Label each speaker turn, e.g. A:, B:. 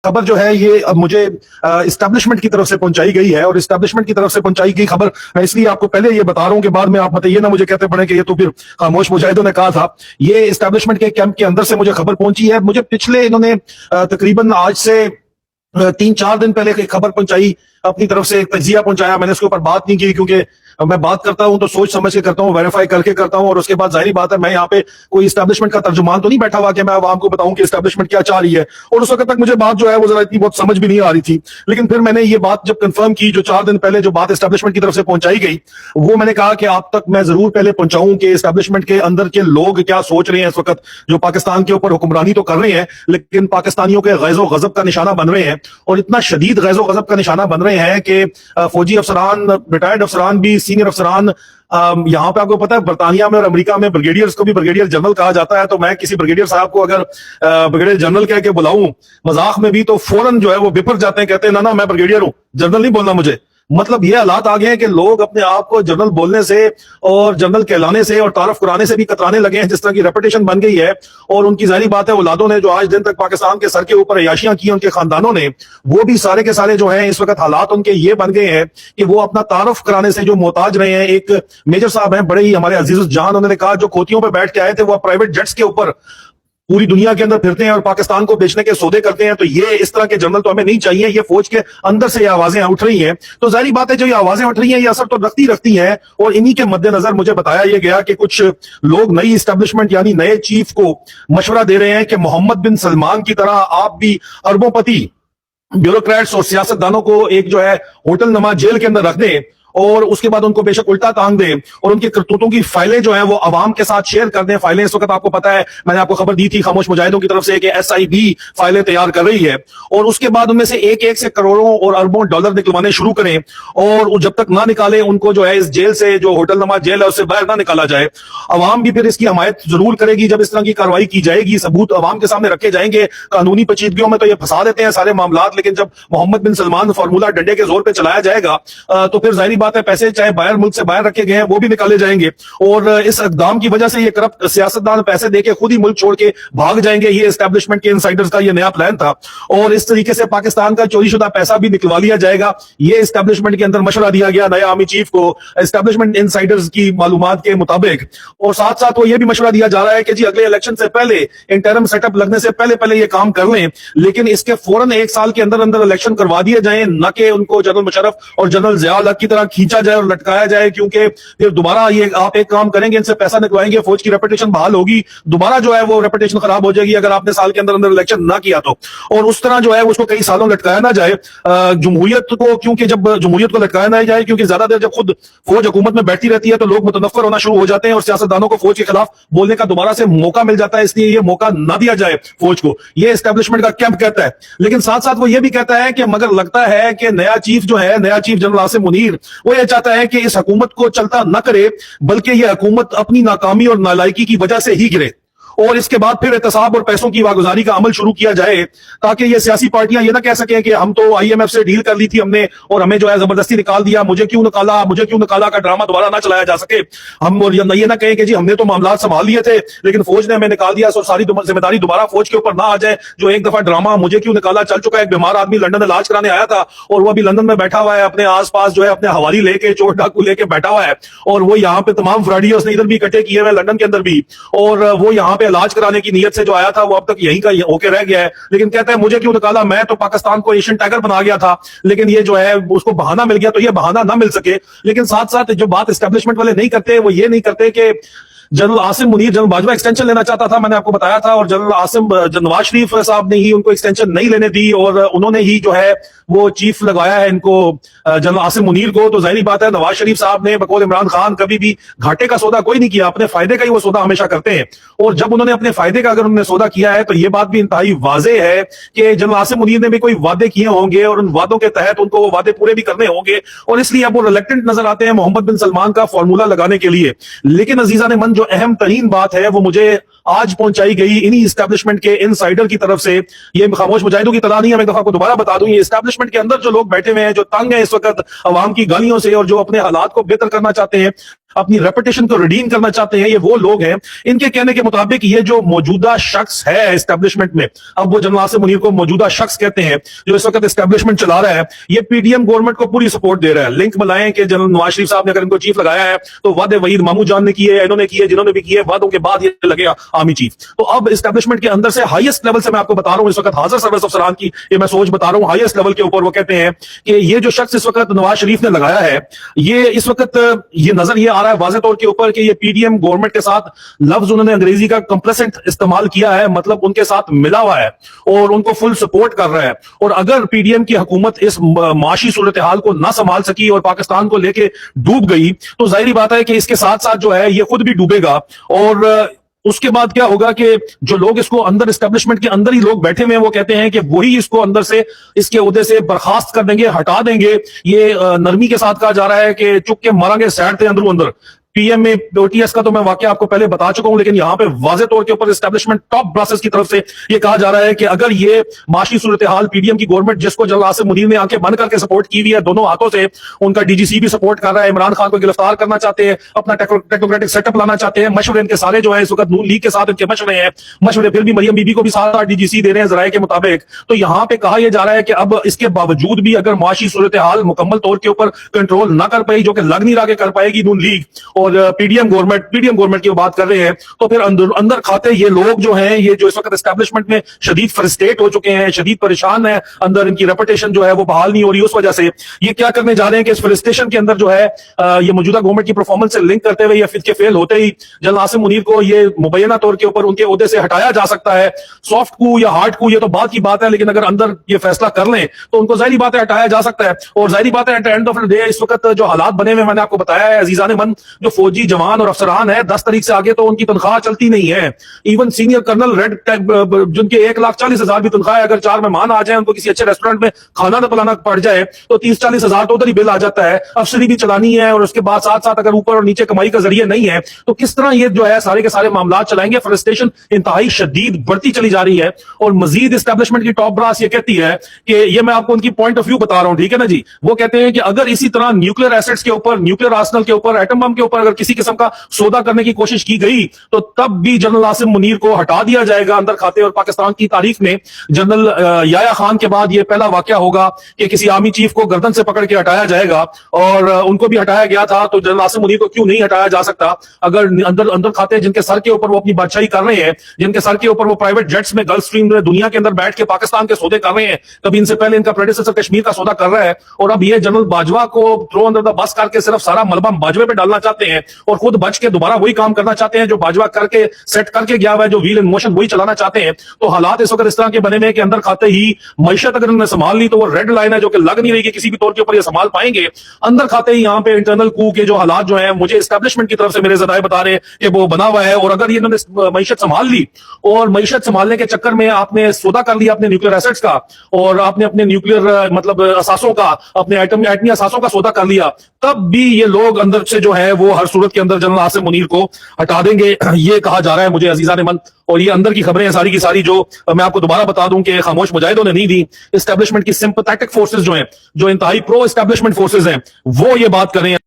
A: खबर जो है ये अब मुझे इस्टेब्लिशमेंट की तरफ से पहुंचाई गई है, और इस्टेब्लिशमेंट की तरफ से पहुंचाई गई खबर मैं इसलिए आपको पहले ये बता रहा हूं कि बाद में आप बताइए ना मुझे कहते पड़े कि ये तो फिर खामोश मुजाहिदों ने कहा था। ये इस्टेब्लिशमेंट के कैंप के अंदर से मुझे खबर पहुंची है। मुझे पिछले इन्होंने तकरीबन आज से 3-4 दिन पहले एक खबर पहुंचाई, अपनी तरफ से एक तजिया पहुंचाया। मैंने इसके ऊपर बात नहीं की क्योंकि मैं बात करता हूं तो सोच समझ के करता हूं, वेरीफाई करके करता हूं, और उसके बाद जाहिर बात है मैं यहाँ पे कोई इस्टेब्लिशमेंट का तर्जुमान तो नहीं बैठा हुआ कि मैं आवाम को बताऊं कि इस्टेब्लिशमेंट क्या चाह रही है। और उस वक्त तक मुझे बात जो है वो जरा इतनी बहुत समझ भी नहीं आ रही थी, लेकिन फिर मैंने ये बात जब कंफर्म की, जो 4 दिन पहले जो बात इस्टेब्लिशमेंट की तरफ से पहुंचाई गई, वो मैंने कहा कि आप तक मैं जरूर पहले पहुंचाऊं कि इस्टेब्लिशमेंट के अंदर के लोग क्या सोच रहे हैं इस वक्त, जो पाकिस्तान के ऊपर हुक्मरानी तो कर रहे हैं लेकिन पाकिस्तानियों के गैज़ो गज़ब का निशाना बन रहे हैं, और इतना शदीद गैज़ो गज़ब का निशाना बन रहे हैं कि फौजी अफसरान, रिटायर्ड अफसरान भी, सीनियर अफसरान, यहाँ पे आपको पता है बर्तानिया में और अमेरिका में ब्रिगेडियर्स को भी ब्रिगेडियर जनरल कहा जाता है। तो मैं किसी ब्रिगेडियर साहब को अगर ब्रिगेडियर जनरल कह के बुलाऊं मजाक में भी, तो फौरन जो है वो बिफर जाते हैं, कहते हैं ना मैं ब्रिगेडियर हूं, जनरल नहीं बोलना मुझे। मतलब ये हालात आ गए हैं कि लोग अपने आप को जनरल बोलने से और जनरल कहलाने से और तारफ कराने से भी कतराने लगे हैं, जिस तरह की रेपुटेशन बन गई है। और उनकी जाहिर बात है औलादों ने जो आज दिन तक पाकिस्तान के सर के ऊपर अयाशियां की, उनके खानदानों ने, वो भी सारे के सारे जो हैं इस वक्त हालात उनके ये बन गए हैं कि वो अपना तारफ कराने से जो मोहताज रहे हैं। एक मेजर साहब हैं बड़े ही हमारे अजीज जान, उन्होंने कहा जो खोतियों पर बैठ के आए थे वो प्राइवेट जेट्स के ऊपर पूरी दुनिया के अंदर फिरते हैं और पाकिस्तान को बेचने के सौदे करते हैं। तो ये इस तरह के जनरल तो हमें नहीं चाहिए। ये फौज के अंदर से ये आवाजें उठ रही हैं, तो जाहिर बात है जो ये आवाजें उठ रही हैं ये असर तो रखती हैं। और इन्हीं के मद्देनजर मुझे बताया ये गया कि कुछ लोग नई इस्टेब्लिशमेंट यानी नए चीफ को मशवरा दे रहे हैं कि मोहम्मद बिन सलमान की तरह आप भी अरबोंपति ब्यूरोक्रेट्स और सियासतदानों को एक जो है होटल नमा जेल के अंदर रख दें, और उसके बाद उनको बेशक उल्टा टांग दें, और उनकी करतूतों की फाइलें जो हैं वो आवाम के साथ शेयर कर दें। फाइलें इस वक्त आपको पता है, मैंने आपको खबर दी थी खामोश मुजाहिदों की तरफ से कि SIB फाइलें तैयार कर रही है, और उसके बाद उनमें से एक एक से करोड़ों और अरबों डॉलर निकलवाने शुरू करें, और जब तक ना निकाले उनको जो है इस जेल से, जो होटल नमा जेल है उससे बाहर ना निकाला जाए। अवाम भी फिर इसकी हमायत जरूर करेगी जब इस तरह की कार्रवाई की जाएगी, सबूत अवाम के सामने रखे जाएंगे। कानूनी पेचीदगियों में तो ये फंसा देते हैं सारे मामलात, लेकिन जब मोहम्मद बिन सलमान फार्मूला डंडे के जोर पे चलाया जाएगा तो फिर जाहिर बात है पैसे चाहे बाहर मुल्क से बाहर रखे गए हैं वो भी निकाले जाएंगे, और इस इकदाम की वजह से ये करप्ट सियासतदान पैसे देके खुद ही मुल्क छोड़ के भाग जाएंगे। ये एस्टेब्लिशमेंट के इनसाइडर्स का ये नया प्लान था, और इस तरीके से पाकिस्तान का चोरी शुदा पैसा भी निकलवा लिया जाएगा। ये एस्टेब्लिशमेंट के अंदर मशवरा दिया गया नया आर्मी चीफ को एस्टेब्लिशमेंट इनसाइडर्स की मालूमात के मुताबिक। और साथ साथ वो ये भी मशवरा दिया जा रहा है कि जी अगले इलेक्शन से पहले, इंटरम सेटअप लगने से पहले पहले ये काम कर लें, लेकिन इसके फौरन 1 साल के अंदर अंदर इलेक्शन करवा दिए जाए, न कि उनको जनरल मुशर्रफ और जनरल ज़िया की तरह खींचा जाए और लटकाया जाए। क्योंकि फिर दोबारा ये आप एक काम करेंगे, इनसे पैसा निकलवाएंगे, फौज की रेपुटेशन बहाल होगी, दोबारा जो है वो रेपुटेशन खराब हो जाएगी अगर आपने साल के अंदर अंदर इलेक्शन ना किया तो। और उस तरह जो है उसको कई सालों लटकाया ना जाए जमहूरियत को, क्योंकि जब जमहूरियत को लटकाया ना जाए, क्योंकि ज्यादा देर जब खुद फौज हुकूमत में बैठती रहती है तो लोग मुतनफ्फर होना शुरू हो जाते हैं और सियासतदानों को फौज के खिलाफ बोलने का दोबारा से मौका मिल जाता है। इसलिए ये मौका ना दिया जाए फौज को, ये एस्टेब्लिशमेंट का कैंप कहता है। लेकिन साथ साथ वो ये भी कहता है कि मगर लगता है कि नया चीफ जो है, नया चीफ जनरल आसिम मुनीर, वो ये चाहता है कि इस हुकूमत को चलता न करे, बल्कि यह हुकूमत अपनी नाकामी और नालायकी की वजह से ही गिरे, और इसके बाद फिर एहतसाब और पैसों की वागुजारी का अमल शुरू किया जाए, ताकि ये सियासी पार्टियां ये ना कह सकें कि हम तो IMF से डील कर ली थी हमने और हमें जो है जबरदस्ती निकाल दिया, मुझे क्यों निकाला का ड्रामा दोबारा ना चलाया जा सके। हम और ये ना कहें कि जी हमने तो मामला संभाल लिए थे लेकिन फौज ने हमें निकाल दिया, सो सारी जिम्मेदारी दोबारा फौज के ऊपर ना आ जाए। जो एक दफा ड्रामा मुझे क्यों निकाला चल चुका है। एक बीमार आदमी लंदन इलाज कराने आया था और वो अभी लंदन में बैठा हुआ है, अपने आस पास जो है अपने हवाली लेके, चोर डाकू लेके बैठा हुआ है, और वो यहाँ पे तमाम फ्रॉडिया उसने इधर भी इकट्ठे किए हुए लंदन के अंदर भी, और वो यहाँ पे इलाज कराने की नीयत से जो आया था वो अब तक यहीं का होके रह गया है। लेकिन कहता है मुझे क्यों निकाला, मैं तो पाकिस्तान को एशियन टाइगर बना गया था। लेकिन ये जो है उसको बहाना मिल गया, तो ये बहाना ना मिल सके। लेकिन साथ साथ जो बात एस्टेब्लिशमेंट वाले नहीं करते वो ये नहीं करते कि general Asim Munir, general Bajwa extension लेना चाहता था, मैंने आपको बताया था, और जनरल आसिम नवाज शरीफ साहब ने ही उनको एक्सटेंशन नहीं लेने दी, और उन्होंने ही जो है वो चीफ लगवाया है इनको, जनरल आसिम मुनीर को। तो जाहिर बात है नवाज शरीफ साहब ने बकौल इमरान खान कभी भी घाटे का सौदा कोई नहीं किया, अपने फायदे का ही वो सौदा हमेशा करते हैं। और जब उन्होंने अपने फायदे का अगर उन्होंने सौदा किया है तो ये बात भी इंतहाई वाज़ेह है कि जनरल आसिम मुनीर ने भी कोई वादे किए होंगे और उन वादों के तहत उनको वो वादे पूरे भी करने होंगे, और इसलिए अब वो रिलेक्टेंट नजर आते हैं मोहम्मद बिन सलमान का फॉर्मूला लगाने के लिए। लेकिन अजीजा ने मन, जो अहम तरीन बात है वो मुझे आज पहुंचाई गई इन्हीं एस्टेब्लिशमेंट के इनसाइडर की तरफ से। ये खामोश मुजाहिदों की तरह नहीं है, मैं एक दफा को दोबारा बता दूं, ये एस्टेब्लिशमेंट के अंदर जो लोग बैठे हुए हैं, जो तंग है इस वक्त अवाम की गालियों से और जो अपने हालात को बेहतर करना चाहते हैं, अपनी रेपुटेशन को रिडीम करना चाहते हैं, ये वो लोग हैं। इनके कहने के मुताबिक ये जो मौजूदा शख्स है एस्टेब्लिशमेंट में, अब वो जनरल आसिम मुनीर को मौजूदा शख्स कहते हैं जो इस वक्त एस्टेब्लिशमेंट चला रहा है, ये पीडीएम गवर्नमेंट को पूरी सपोर्ट दे रहा है। लिंक मिलाएं कि जनरल नवाज शरीफ साहब ने अगर इनको चीफ लगाया है तो वादे वहीद मामू जान ने किए, इन्होंने किए, जिन्होंने भी किए, वादों के बाद ये लगे आर्मी चीफ। तो अब एस्टेब्लिशमेंट के अंदर से हाईएस्ट लेवल से मैं आपको बता रहा हूं, इस वक्त हाजिर सर्विस अफसरान की ये मैं सोच बता रहा हूं, हाईएस्ट लेवल के ऊपर वो कहते हैं कि ये जो शख्स इस वक्त नवाज शरीफ ने लगाया है, ये इस वक्त ये नजर ये आ रहा है वाज़ेह तौर के ऊपर कि ये पीडीएम गवर्नमेंट के साथ लफ्ज उन्होंने अंग्रेजी का कंप्लेसेंट इस्तेमाल किया है, मतलब उनके साथ मिला हुआ है और उनको फुल सपोर्ट कर रहा है। और अगर पीडीएम की हुकूमत इस माशी सूरत हाल को ना संभाल सकी और पाकिस्तान को लेके डूब गई तो जाहिर बात है कि इसके साथ साथ जो है ये खुद भी डूबेगा। और उसके बाद क्या होगा कि जो लोग इसको अंदर एस्टेब्लिशमेंट के अंदर ही लोग बैठे हुए हैं वो कहते हैं कि वही इसको अंदर से इसके ओहदे से बर्खास्त कर देंगे, हटा देंगे। ये नरमी के साथ कहा जा रहा है कि चुप के मारेंगे सैड थे अंदरों अंदर। पीएम में ओटीएस का तो मैं वाकया आपको पहले बता चुका हूं, लेकिन यहां पे वाज़ेह तौर के ऊपर एस्टेब्लिशमेंट टॉप ब्रासेस की तरफ से ये कहा जा रहा है कि अगर ये माशी सूरत हाल पीडीएम की गवर्नमेंट जिसको जनरल आसिम मुनीर ने आंखें बंद करके सपोर्ट की हुई है दोनों हाथों से, उनका डीजीसी भी सपोर्ट कर रहा है, इमरान खान को गिरफ्तार करना चाहते हैं, अपना टेक्नोक्रेटिक सेटअप लाना चाहते हैं, मशवरे इनके सारे जो है इस वक्त नून लीग के साथ इनके मशवरे हैं, मशवरे फिर भी मरियम बीबी को भी सारा डीजीसी दे रहे हैं जराये के मुताबिक। तो यहां पे कहा यह जा रहा है कि अब इसके बावजूद भी अगर माशी सूरत हाल मुकम्मल तौर के ऊपर कंट्रोल ना कर पाई, जो कि लग नहीं रहा कि कर पाएगी नून लीग और पीडीएम गवर्नमेंट की बात कर रहे हैं, तो फिर अंदर खाते ये लोग जो हैं, ये जो इस वक्त एस्टेब्लिशमेंट में शदीद फ्रस्ट्रेट हो चुके हैं, शदीद परेशान है, अंदर इनकी रेपुटेशन जो है वो बहाल नहीं हो रही, उस वजह से ये क्या करने जा रहे हैं कि इस फ्रस्ट्रेशन के अंदर जो है ये मौजूदा गवर्नमेंट की परफॉर्मेंस से लिंक करते हुए या फिर के फेल होते ही जनरल आसिम मुनीर को ये मुबैना तौर के ऊपर उनके ओहदे से हटाया जा सकता है। सॉफ्ट कू या हार्ड कू ये तो बात की बात है, लेकिन अगर अंदर ये फैसला कर लें तो उनको जाहिर बात है हटाया जा सकता है। और जाहिर बात है at the end of the day इस वक्त जो हालात बने हुए मैंने आपको बताया है, अजीजान मन जो फौजी जवान और अफसरान है 10 तारीख से आगे तो उनकी तनख्वाह चलती नहीं है। इवन सीनियर कर्नल रेड जिनके 1,40,000 भी तनख्वाह है, अगर 4 मेहमान आ जाए उनको किसी अच्छे रेस्टोरेंट में खाना न पिलाना पड़ जाए तो 30-40 हजार तो उधर ही बिल आ जाता है। अफसरी भी चलानी है और उसके बाद साथ साथ अगर ऊपर और नीचे कमाई का जरिए नहीं है तो किस तरह ये जो है सारे के सारे मामला चलाएंगे। फ्रस्ट्रेशन इंतहाई शदीद बढ़ती चली जा रही है और मजीद एस्टेब्लिशमेंट की टॉप ब्रास ये कहती है कि ये मैं आपको उनकी पॉइंट ऑफ व्यू बता रहा हूं, ठीक है ना जी। वो कहते हैं कि अगर इसी तरह न्यूक्लियर एसेट्स के ऊपर, न्यूक्लियर आर्सेनल के ऊपर, एटम बम के ऊपर अगर किसी किस्म का सौदा करने की कोशिश की गई तो तब भी जनरल आसिम मुनीर को हटा दिया जाएगा अंदर खाते। और पाकिस्तान की तारीख में जनरल याया खान के बाद ये पहला वाकया होगा कि किसी आर्मी चीफ को गर्दन से पकड़ के हटाया जाएगा और उनको भी हटाया गया था। तो जनरल आसिम मुनीर को क्यों नहीं हटाया जा सकता अगर अंदर खाते जिनके सर के ऊपर वो अपनी बादशाही कर रहे हैं, जिनके सर के ऊपर वो प्राइवेट जेट्स में गल्फ स्ट्रीम में दुनिया के अंदर बैठ के पाकिस्तान के सौदे कर रहे हैं। कभी इनसे पहले इनका प्रेडेसेसर कश्मीर का सौदा कर रहा है और अब ये जनरल बाजवा को थ्रो अंडर द बस करके सिर्फ सारा मलबा बाजवे पे डालना चाहते हैं और खुद बच के दोबारा वही काम करना चाहते हैं जो बाजवा करके सेट करके गया हुआ है, जो व्हील इन मोशन वही चलाना चाहते हैं। तो हालात इस वक्त इस तरह के बने में कि अंदर खाते ही मईशत अगर उन्होंने संभाल ली तो वो रेड लाइन है जो कि लग नहीं रही कि किसी भी तौर के ऊपर ये संभाल पाएंगे। अंदर खाते ही यहाँ पे इंटरनल कू के जो हालात जो हैं मुझे एस्टेब्लिशमेंट की तरफ से मेरे ज़राए बता रहे कि वो बना हुआ है। और अगर ये इन्होंने मईशत संभाल ली और मईशत संभालने के चक्कर में आपने सौदा कर लिया अपने न्यूक्लियर एसेट्स का और आपने अपने न्यूक्लियर मतलब असासों का, अपने एटमी असासों का सौदा कर लिया, तब भी ये लोग अंदर से जो है वो हर सूरत के अंदर जनरल आसिम मुनीर को हटा देंगे, ये कहा जा रहा है मुझे अजीजान मन। और ये अंदर की खबरें हैं सारी की सारी जो मैं आपको दोबारा बता दूं कि खामोश मुजाहिदों ने नहीं दी, एस्टेब्लिशमेंट की सिंपैथेटिक फोर्सेस जो हैं, जो इंतहाई प्रो एस्टेब्लिशमेंट फोर्सेस हैं, वो ये बात कर रहे हैं।